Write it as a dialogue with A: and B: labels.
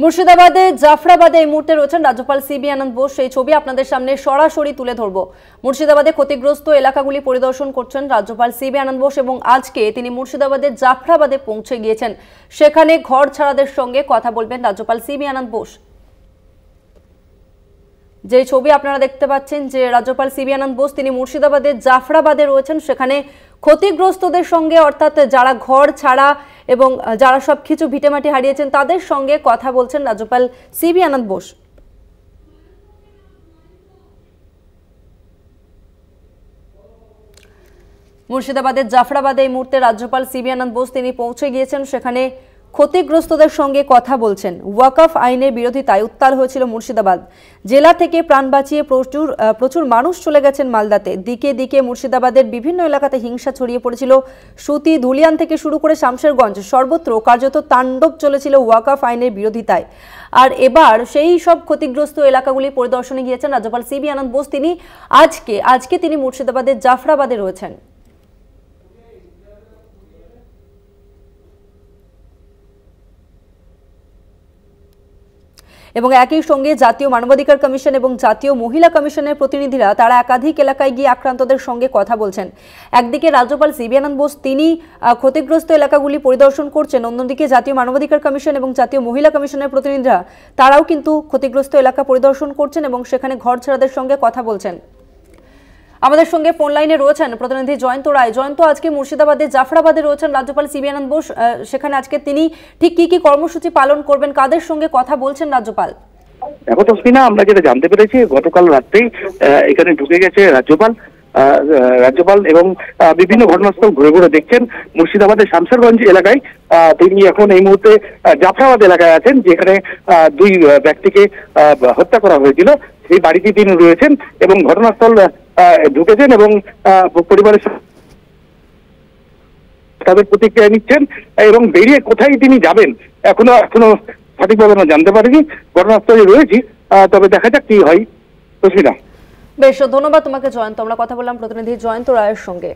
A: মুর্শিদাবাদে জাফরাবাদে এই মুহূর্তে রয়েছেন রাজ্যপাল সিবি আনন্দ বোস। সেই ছবি আপনাদের সামনে সরাসরি তুলে ধরব। মুর্শিদাবাদে ক্ষতিগ্রস্ত এলাকাগুলি পরিদর্শন করছেন রাজ্যপাল সিবি আনন্দ বোস এবং আজকে তিনি মুর্শিদাবাদের জাফরাবাদে পৌঁছে গিয়েছেন। সেখানে ঘর ছাড়াদের সঙ্গে কথা বলবেন রাজ্যপাল সিবি আনন্দ বোস। যে ছবি আপনারা দেখতে পাচ্ছেন যে রাজ্যপাল সিবি আনন্দ বোস তিনি মুর্শিদাবাদের জাফরাবাদে রয়েছেন। সেখানে ক্ষতিগ্রস্তদের সঙ্গে অর্থাৎ যারা ঘর ছাড়া এবং যারা সবকিছু ভিটেমাটি হারিয়েছেন তাদের সঙ্গে কথা বলছেন রাজ্যপাল সিবি আনন্দ বোস। মুর্শিদাবাদের জাফরাবাদে এই মুহূর্তে রাজ্যপাল সিবি আনন্দ বোস তিনি পৌঁছে গিয়েছেন। সেখানে ক্ষতিগ্রস্তদের সঙ্গে কথা বলছেন। ওয়াকফ আইনের বিরোধিতায় উত্তাল হয়েছিল মুর্শিদাবাদ। জেলা থেকে প্রাণ বাঁচিয়ে প্রচুর মানুষ চলে গেছেন মালদাতে। দিকে দিকে মুর্শিদাবাদের বিভিন্ন এলাকাতে হিংসা ছড়িয়ে পড়েছিল। সুতি, ধুলিয়ান থেকে শুরু করে শামশেরগঞ্জ সর্বত্র কার্যত তাণ্ডব চলেছিল ওয়াকফ আইনের বিরোধিতায়। আর এবার সেই সব ক্ষতিগ্রস্ত এলাকাগুলি পরিদর্শনে গিয়েছেন রাজ্যপাল সিবি আনন্দ বোস। তিনি আজকে তিনি মুর্শিদাবাদের জাফরাবাদে রয়েছেন। এবং একই সঙ্গে জাতীয় মানবাধিকার কমিশন এবং জাতীয় মহিলা কমিশনের প্রতিনিধিরা তারা একাধিক এলাকায় গিয়ে আক্রান্তদের সঙ্গে কথা বলছেন। একদিকে রাজ্যপাল সিবি আনন্দ বোস তিনি ক্ষতিগ্রস্ত এলাকাগুলি পরিদর্শন করছেন, অন্যদিকে জাতীয় মানবাধিকার কমিশন এবং জাতীয় মহিলা কমিশনের প্রতিনিধিরা তারাও কিন্তু ক্ষতিগ্রস্ত এলাকা পরিদর্শন করছেন এবং সেখানে ঘর ছাড়াদের সঙ্গে কথা বলছেন। আমাদের সঙ্গে ফোন লাইনে রয়েছেন প্রতিনিধি জয়ন্ত রায়। জয়ন্ত, আজকে মুর্শিদাবাদে জাফরাবাদে রয়েছেন রাজ্যপাল সিবি আনন্দ বোস। সেখানে আজকে তিনি ঠিক কি কর্মসূচি পালন করবেন, কাদের সঙ্গে কথা বলছেন রাজ্যপাল?
B: দেখো তসমিনা, আমরা যেটা জানতে পেরেছি গতকাল রাত্রেই এখানে ঢুকে গেছে রাজ্যপাল এবং বিভিন্ন ঘটনাস্থল ঘুরে ঘুরে দেখছেন। মুর্শিদাবাদের শামশেরগঞ্জ এলাকায় তিনি এখন এই মুহূর্তে জাফরাবাদ এলাকায় আছেন, যেখানে দুই ব্যক্তিকে হত্যা করা হয়েছিল। সেই বাড়িতে তিনি রয়েছেন এবং ঘটনাস্থল ঢুকেছেন এবং পরিবারের তাদের প্রতিক্রিয়া নিচ্ছেন এবং বেরিয়ে কোথায় তিনি যাবেন এখনো সঠিকভাবে আমরা জানতে পারিনি। ঘটনাস্থলে রয়েছি, তবে দেখা যাক কি হয়। তসমিনা,
A: বেশ, ধন্যবাদ তোমাকে জয়ন্ত। আমরা কথা বললাম প্রতিনিধি জয়ন্ত রায়ের সঙ্গে।